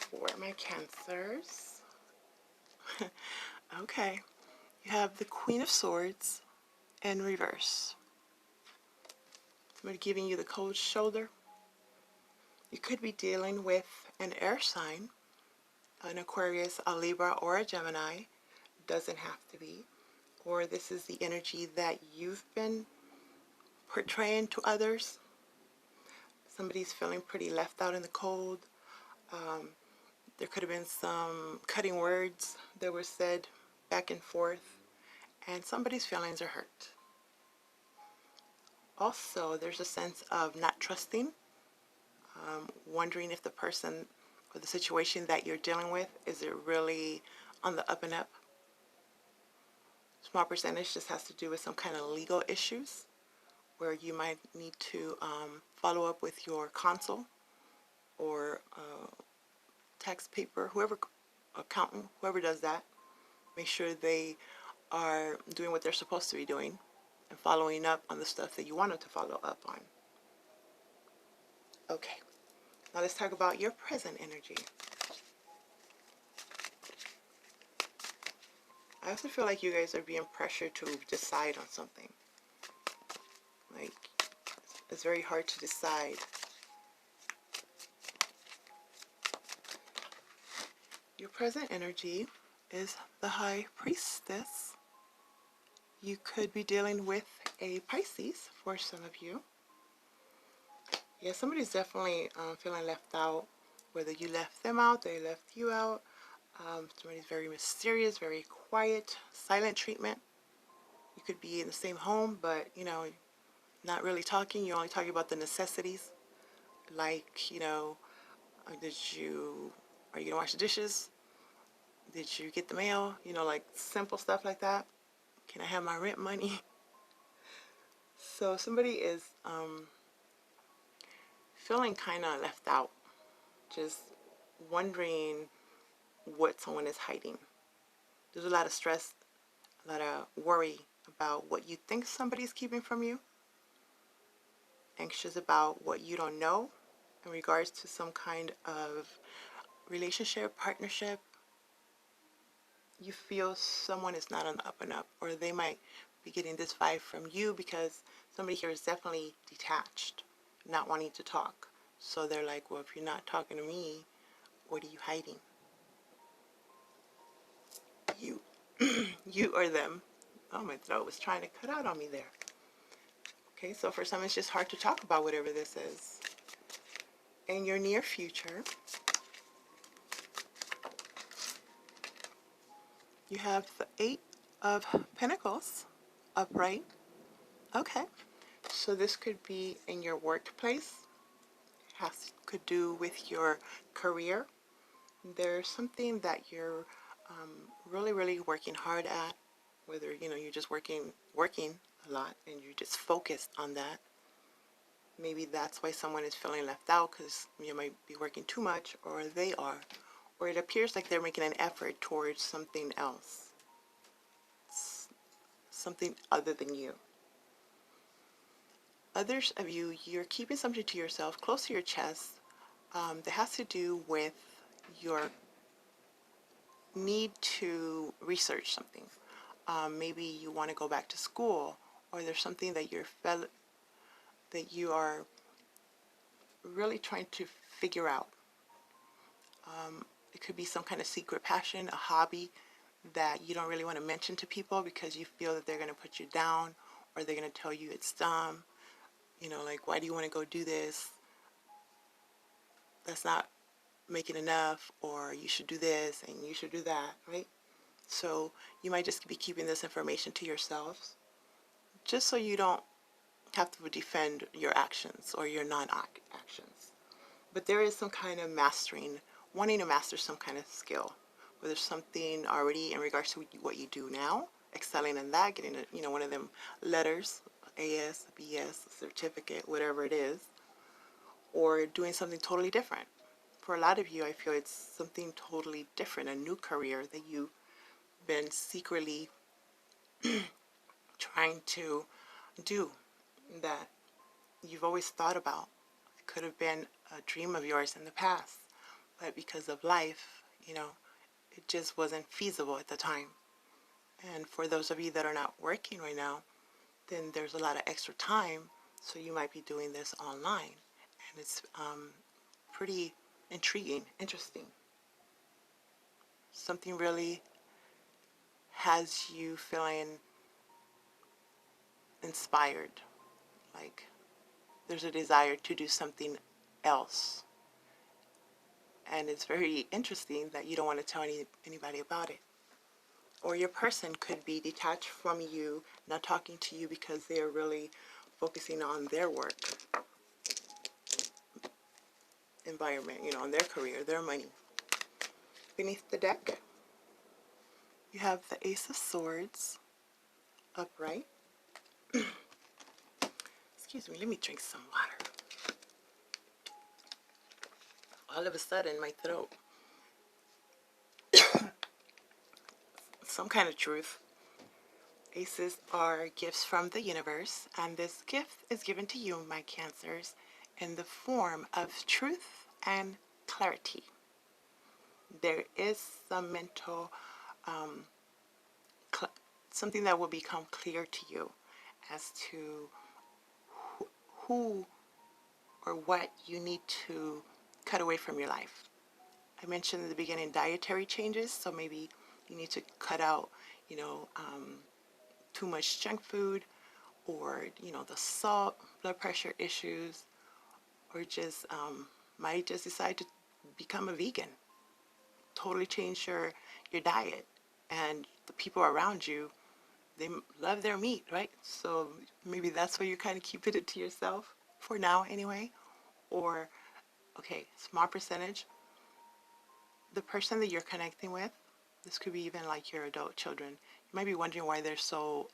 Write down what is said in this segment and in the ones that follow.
for my Cancers. Okay, you have the Queen of Swords in reverse. Somebody giving you the cold shoulder. You could be dealing with an air sign, an Aquarius, a Libra, or a Gemini. Doesn't have to be. Or this is the energy that you've been portraying to others. Somebody's feeling pretty left out in the cold. There could have been some cutting words that were said back and forth, and somebody's feelings are hurt. Also, there's a sense of not trusting, wondering if the person or the situation that you're dealing with, is it really on the up and up? Small percentage just has to do with some kind of legal issues where you might need to follow up with your consul or tax paper, whoever, accountant, whoever does that. Make sure they are doing what they're supposed to be doing and following up on the stuff that you want them to follow up on. Okay, now let's talk about your present energy. I also feel like you guys are being pressured to decide on something. Like, it's very hard to decide. Your present energy is the High Priestess. You could be dealing with a Pisces for some of you. Yeah, somebody's definitely feeling left out. Whether you left them out, they left you out. Somebody's very mysterious, very quiet, silent treatment. You could be in the same home, but, you know, not really talking. You're only talking about the necessities. Like, you know, are you going to wash the dishes? Did you get the mail? You know, like simple stuff like that. Can I have my rent money? So somebody is feeling kind of left out. Just wondering what someone is hiding. There's a lot of stress, a lot of worry about what you think somebody's keeping from you. Anxious about what you don't know in regards to some kind of relationship, partnership. You feel someone is not on the up and up, or they might be getting this vibe from you because somebody here is definitely detached, not wanting to talk. So they're like, well, if you're not talking to me, what are you hiding? You. You or them. Oh, my throat was trying to cut out on me there. Okay, so for some, it's just hard to talk about whatever this is. In your near future, you have the 8 of Pentacles upright. Okay, so this could be in your workplace. Could do with your career. There's something that you're really working hard at, whether you're just working a lot and you're just focused on that. Maybe that's why someone is feeling left out, because you might be working too much, or they are, or it appears like they're making an effort towards something else, something other than you. Others of you, you're keeping something to yourself, close to your chest, that has to do with your need to research something. Maybe you want to go back to school, or there's something that you are really trying to figure out. It could be some kind of secret passion, a hobby that you don't really want to mention to people because you feel that they're going to put you down, or they're going to tell you it's dumb. Like, why do you want to go do this? That's not making enough, or you should do this and you should do that, right? So you might just be keeping this information to yourselves, just so you don't have to defend your actions or your non-actions. But there is some kind of wanting to master some kind of skill, whether there's something already in regards to what you do now, excelling in that, getting one of them letters, AS, BS, certificate, whatever it is, or doing something totally different. For a lot of you, I feel it's something totally different, a new career that you've been secretly trying to do, that you've always thought about. It could have been a dream of yours in the past, but because of life, it just wasn't feasible at the time. And for those of you that are not working right now, then there's a lot of extra time, so you might be doing this online. And it's pretty intriguing, interesting. Something really has you feeling inspired, like there's a desire to do something else. And it's very interesting that you don't want to tell anybody about it. Or your person could be detached from you, not talking to you because they're really focusing on their work environment, on their career, their money. Beneath the deck, you have the Ace of Swords upright. Excuse me, let me drink some water. All of a sudden, my throat. Some kind of truth. Aces are gifts from the universe, and this gift is given to you, my Cancers, in the form of truth and clarity. There is some mental, something that will become clear to you as to who or what you need to cut away from your life. I mentioned in the beginning dietary changes, so maybe you need to cut out, too much junk food, or the salt, blood pressure issues, or just might just decide to become a vegan. Totally change your diet, and the people around you, they love their meat, right? So maybe that's why you're kind of keeping it to yourself for now anyway. Or, okay, small percentage, the person that you're connecting with, this could be even like your adult children, you might be wondering why they're so,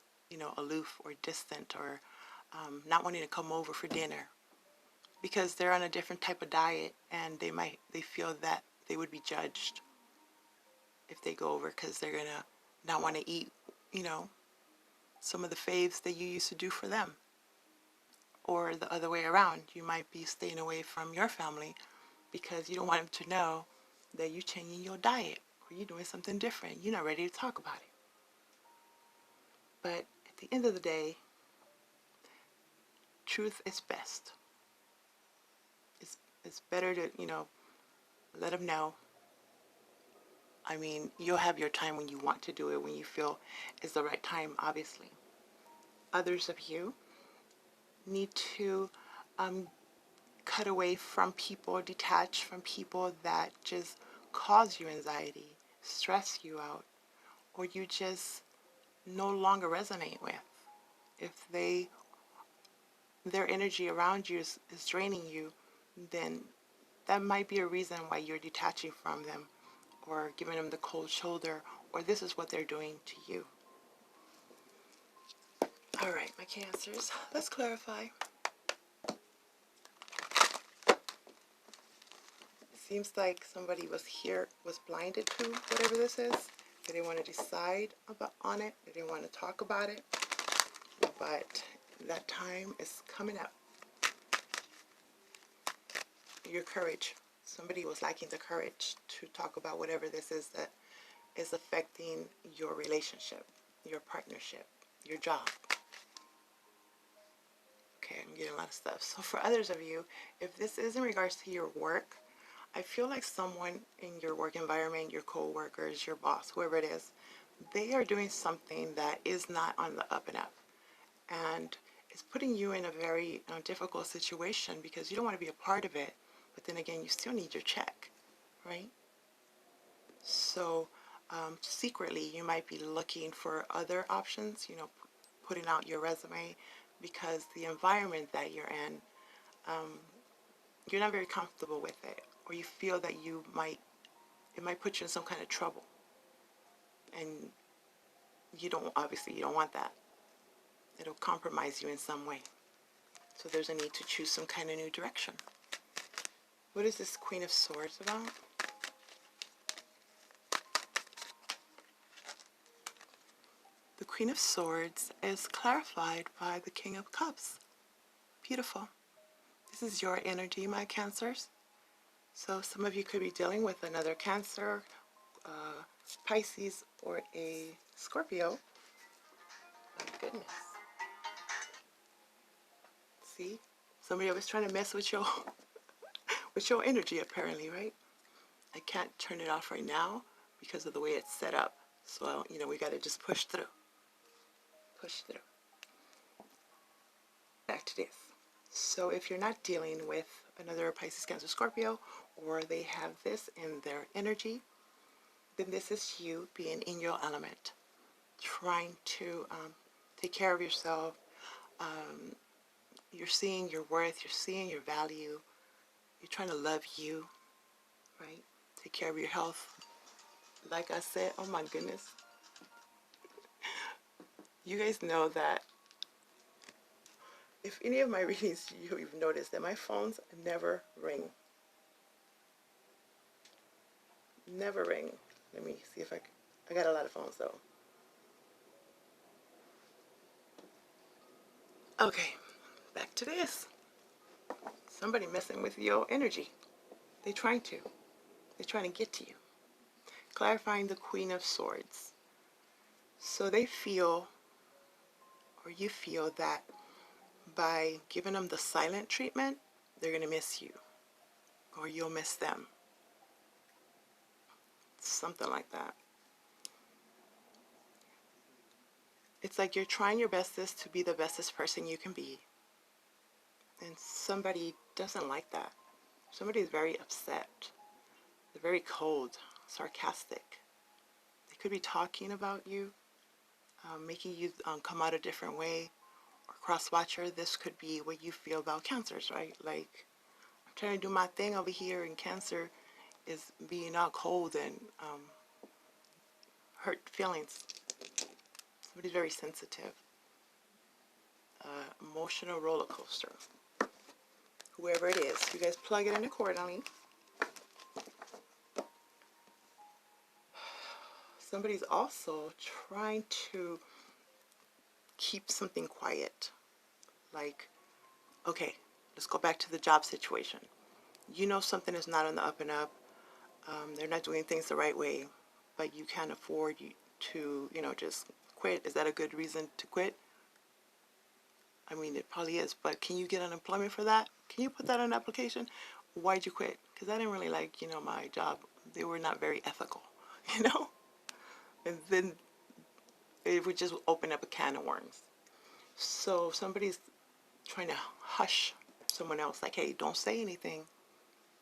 aloof or distant, or not wanting to come over for dinner, because they're on a different type of diet, and they feel that they would be judged if they go over, because they're gonna not want to eat, some of the faves that you used to do for them. Or the other way around, you might be staying away from your family because you don't want them to know that you're changing your diet or you're doing something different. You're not ready to talk about it. But at the end of the day, truth is best. It's better to, let them know. I mean, you'll have your time when you want to do it, when you feel is the right time, obviously. Others of you need to cut away from people, detach from people that just cause you anxiety, stress you out, or you just no longer resonate with. If their energy around you is draining you, then that might be a reason why you're detaching from them, or giving them the cold shoulder, or this is what they're doing to you. All right, my Cancers, let's clarify. Seems like somebody was blinded to whatever this is. They didn't want to decide on it. They didn't want to talk about it. But that time is coming up. Your courage. Somebody was lacking the courage to talk about whatever this is that is affecting your relationship, your partnership, your job. Okay, I'm getting a lot of stuff. So for others of you, if this is in regards to your work, I feel like someone in your work environment, your co-workers, your boss, whoever it is, they are doing something that is not on the up and up. And it's putting you in a very difficult situation because you don't want to be a part of it. But then again, you still need your check, right? So secretly, you might be looking for other options, putting out your resume, because the environment that you're in, you're not very comfortable with it, or you feel that it might put you in some kind of trouble, and you don't want that. It'll compromise you in some way. So there's a need to choose some kind of new direction. What is this Queen of Swords about? The Queen of Swords is clarified by the King of Cups. Beautiful. This is your energy, my Cancers. So some of you could be dealing with another Cancer, Pisces, or a Scorpio. My goodness. See? Somebody was trying to mess with your with your energy apparently, right? I can't turn it off right now because of the way it's set up. So, we got to just push through. Push through. Back to this. So if you're not dealing with another Pisces, Cancer, Scorpio, or they have this in their energy, then this is you being in your element, trying to take care of yourself. You're seeing your worth, you're seeing your value, you're trying to love you, right? Take care of your health. Like I said, oh my goodness. You guys know that if any of my readings you've noticed that my phones never ring. Never ring. Let me see if I got a lot of phones though. Okay, back to this. Somebody messing with your energy. They're trying to. They're trying to get to you. Clarifying the Queen of Swords. So they feel, or you feel that by giving them the silent treatment, they're going to miss you. Or you'll miss them. Something like that. It's like you're trying your bestest to be the bestest person you can be. And somebody doesn't like that. Somebody is very upset. They're very cold, sarcastic. They could be talking about you, making you come out a different way. Or cross-watcher, this could be what you feel about Cancers, right? Like, I'm trying to do my thing over here, and Cancer is being all cold and hurt feelings. Somebody's very sensitive. Emotional roller coaster. Whoever it is, you guys plug it in accordingly. Somebody's also trying to keep something quiet. Like, okay, let's go back to the job situation. You know something is not on the up and up. They're not doing things the right way, but you can't afford to, just quit. Is that a good reason to quit? I mean, it probably is, but can you get unemployment for that? Can you put that on an application? Why'd you quit? Because I didn't really like, my job. They were not very ethical, And then it would just open up a can of worms. So somebody's trying to hush someone else, like, hey, don't say anything.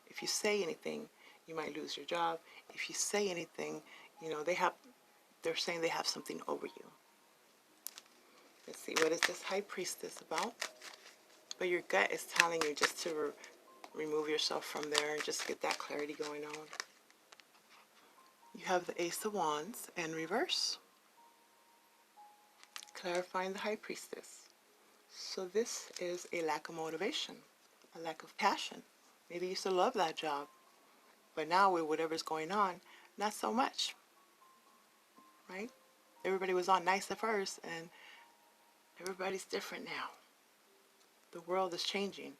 If you say anything, you might lose your job. If you say anything, they're saying they have something over you. Let's see, what is this High Priestess about? But your gut is telling you just to remove yourself from there and just get that clarity going on. You have the Ace of Wands in reverse. Clarifying the High Priestess. So this is a lack of motivation, a lack of passion. Maybe you used to love that job, but now with whatever's going on, not so much, right? Everybody was on nice at first, and everybody's different now. The world is changing.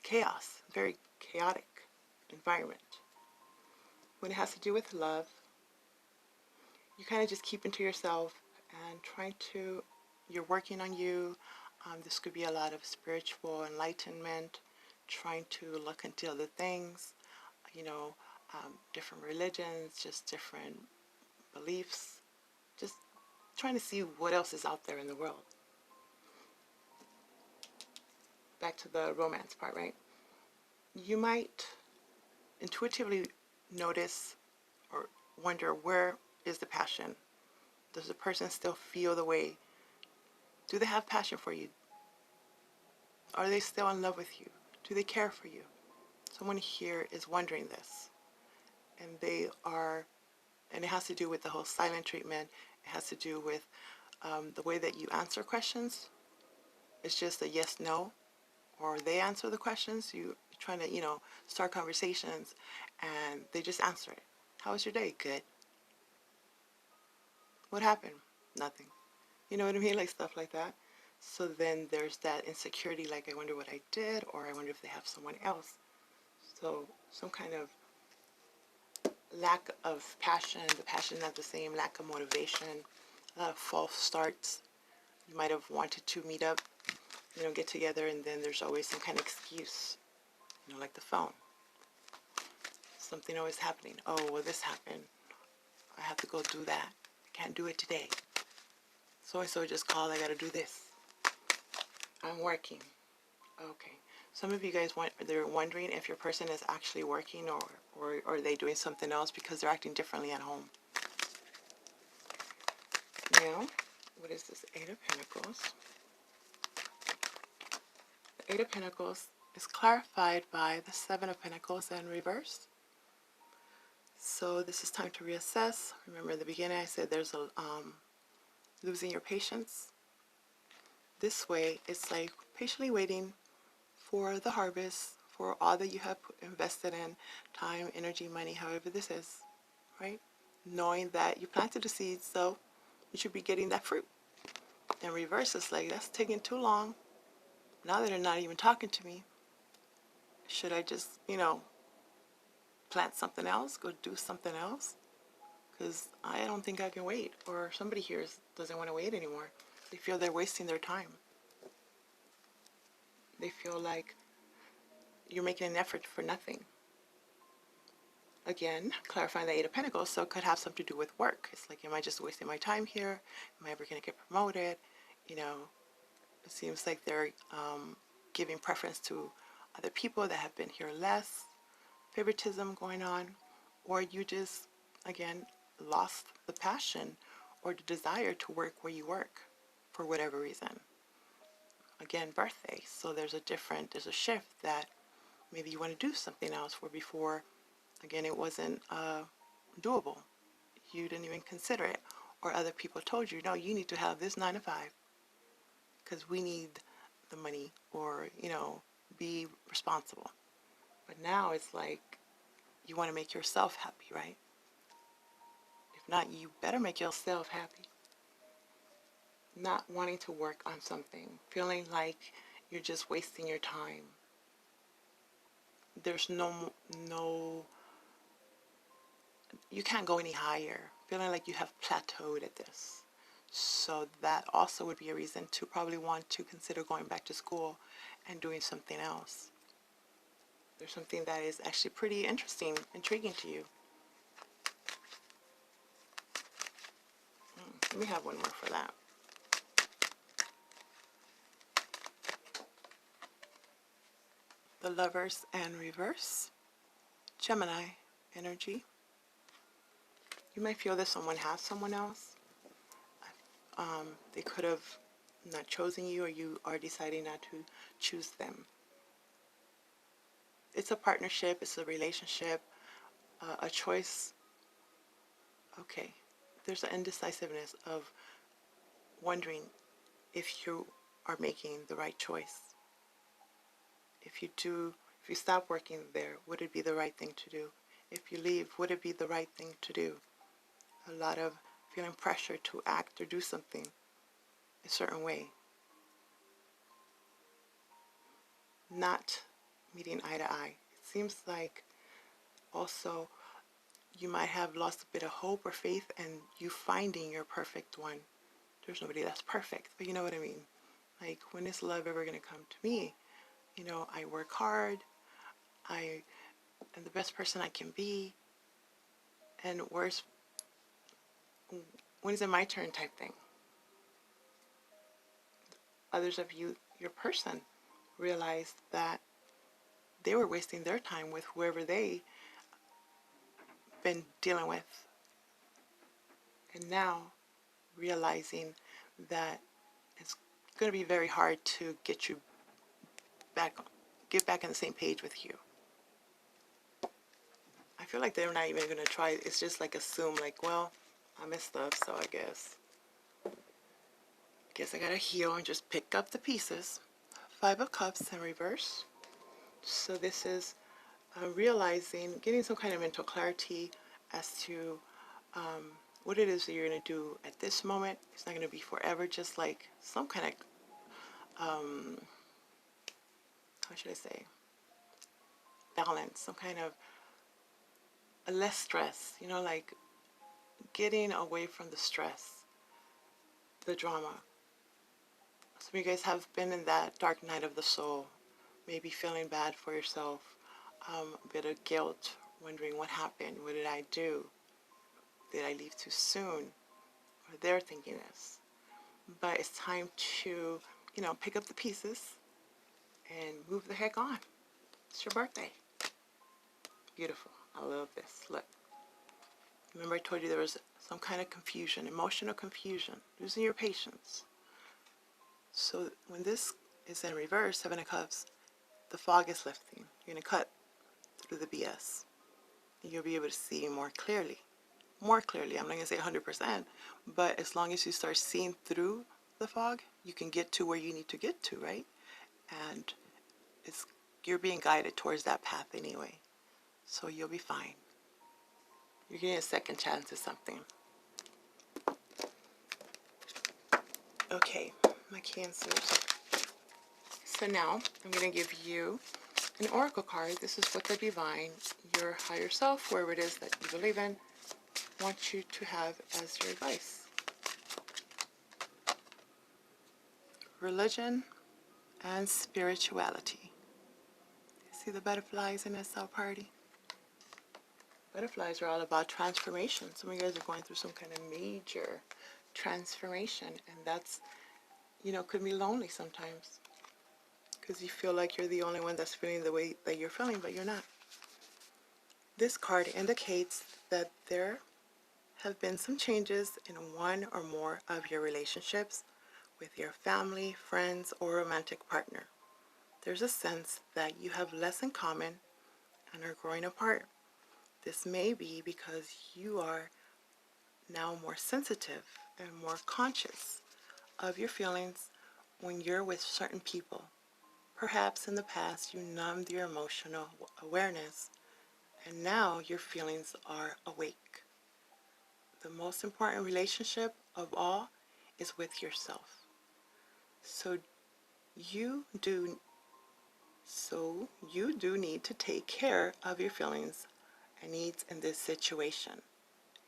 Chaos, very chaotic environment. When it has to do with love, you kind of just keep into yourself and you're working on you. This could be a lot of spiritual enlightenment, trying to look into other things, different religions, just different beliefs, just trying to see what else is out there in the world. Back to the romance part, right? You might intuitively notice or wonder, where is the passion? Does the person still feel the way? Do they have passion for you? Are they still in love with you? Do they care for you? Someone here is wondering this. And and it has to do with the whole silent treatment. It has to do with the way that you answer questions. It's just a yes, no, or they answer the questions. You're trying to, start conversations, and they just answer it. How was your day? Good. What happened? Nothing. You know what I mean? Like stuff like that. So then there's that insecurity, like, I wonder what I did, or I wonder if they have someone else. So some kind of lack of passion, the passion not the same, lack of motivation, false starts. You might have wanted to meet up, get together, and then there's always some kind of excuse, like the phone. Something always happening. Oh, well, this happened. I have to go do that. I can't do it today. So just called. I got to do this. I'm working. Okay. Some of you guys they're wondering if your person is actually working or are they doing something else because they're acting differently at home. Now, what is this? Eight of Pentacles. The Eight of Pentacles is clarified by the Seven of Pentacles in reverse. So this is time to reassess. Remember in the beginning I said there's a losing your patience. This way, it's like patiently waiting for the harvest, for all that you have invested in, time, energy, money, however this is, right? Knowing that you planted the seeds, so you should be getting that fruit. In reverse, it's like, that's taking too long. Now that they're not even talking to me, should I just, plant something else, go do something else? Because I don't think I can wait, or somebody here doesn't want to wait anymore. They feel they're wasting their time. They feel like you're making an effort for nothing. Again, clarifying the Eight of Pentacles, so it could have something to do with work. It's like, am I just wasting my time here? Am I ever going to get promoted? It seems like they're giving preference to other people that have been here less. Favoritism going on. Or you just, again, lost the passion or the desire to work where you work for whatever reason. Again, birthday. So there's a shift that maybe you want to do something else where before, again, it wasn't doable. You didn't even consider it. Or other people told you, no, you need to have this 9 to 5 because we need the money or, be responsible. But now it's like you want to make yourself happy, right? If not, you better make yourself happy. Not wanting to work on something, feeling like you're just wasting your time. There's no, you can't go any higher. Feeling like you have plateaued at this. So that also would be a reason to probably want to consider going back to school and doing something else. There's something that is actually pretty interesting, intriguing to you. Let me have one more for that. The Lovers and reverse. Gemini energy. You might feel that someone has someone else. They could have not chosen you, or you are deciding not to choose them. It's a partnership, it's a relationship, a choice. Okay, there's an indecisiveness of wondering if you are making the right choice. If you stop working there, would it be the right thing to do? If you leave, would it be the right thing to do? A lot of feeling pressure to act or do something a certain way. Not meeting eye to eye. It seems like also you might have lost a bit of hope or faith in you finding your perfect one. There's nobody that's perfect, but you know what I mean. Like, when is love ever going to come to me? I work hard. I am the best person I can be. And when is it my turn type thing? Others of you, your person, realized that they were wasting their time with whoever they been dealing with. And now realizing that it's going to be very hard to get back on the same page with you. I feel like they're not even going to try. It's just like assume, like, well, I messed up, so I guess I gotta heal and just pick up the pieces. 5 of Cups in reverse. So this is realizing, getting some kind of mental clarity as to what it is that you're going to do at this moment. It's not going to be forever, just like some kind of, how should I say, balance, some kind of a less stress, you know, like getting away from the stress, the drama. Some of you guys have been in that dark night of the soul, maybe feeling bad for yourself, a bit of guilt, wondering what happened, what did I do, did I leave too soon, or they're thinking this. But it's time to, you know, pick up the pieces and move the heck on. It's your birthday. Beautiful. I love this. Look. Remember I told you there was some kind of confusion, emotional confusion, losing your patience. So when this is in reverse, Seven of Cups, the fog is lifting. You're going to cut through the BS. And you'll be able to see more clearly. More clearly. I'm not going to say 100%, but as long as you start seeing through the fog, you can get to where you need to get to, right? And you're being guided towards that path anyway. So you'll be fine. You're getting a second chance at something. Okay, my Cancers. So now I'm going to give you an oracle card. This is what the divine, your higher self, wherever it is that you believe in, wants you to have as your advice. Religion and spirituality. See the butterflies in this party? Butterflies are all about transformation. Some of you guys are going through some kind of major transformation, and that's, you know, could be lonely sometimes because you feel like you're the only one that's feeling the way that you're feeling, but you're not. This card indicates that there have been some changes in one or more of your relationships with your family, friends, or romantic partner. There's a sense that you have less in common and are growing apart. This may be because you are now more sensitive and more conscious of your feelings when you're with certain people. Perhaps in the past you numbed your emotional awareness, and now your feelings are awake. The most important relationship of all is with yourself. So you do need to take care of your feelings and needs in this situation.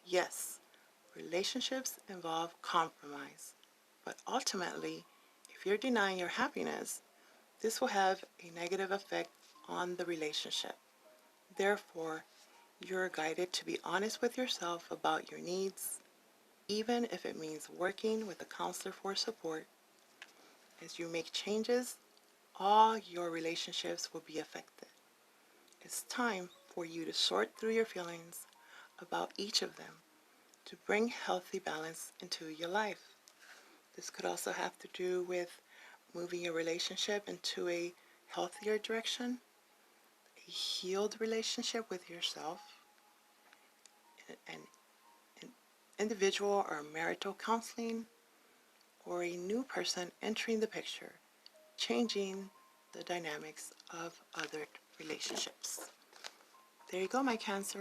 Yes, relationships involve compromise, but ultimately, if you're denying your happiness, this will have a negative effect on the relationship. Therefore, you're guided to be honest with yourself about your needs, even if it means working with a counselor for support. As you make changes, all your relationships will be affected. It's time for you to sort through your feelings about each of them to bring healthy balance into your life. This could also have to do with moving your relationship into a healthier direction, a healed relationship with yourself, an individual or marital counseling, or a new person entering the picture, changing the dynamics of other relationships. There you go, my Cancer.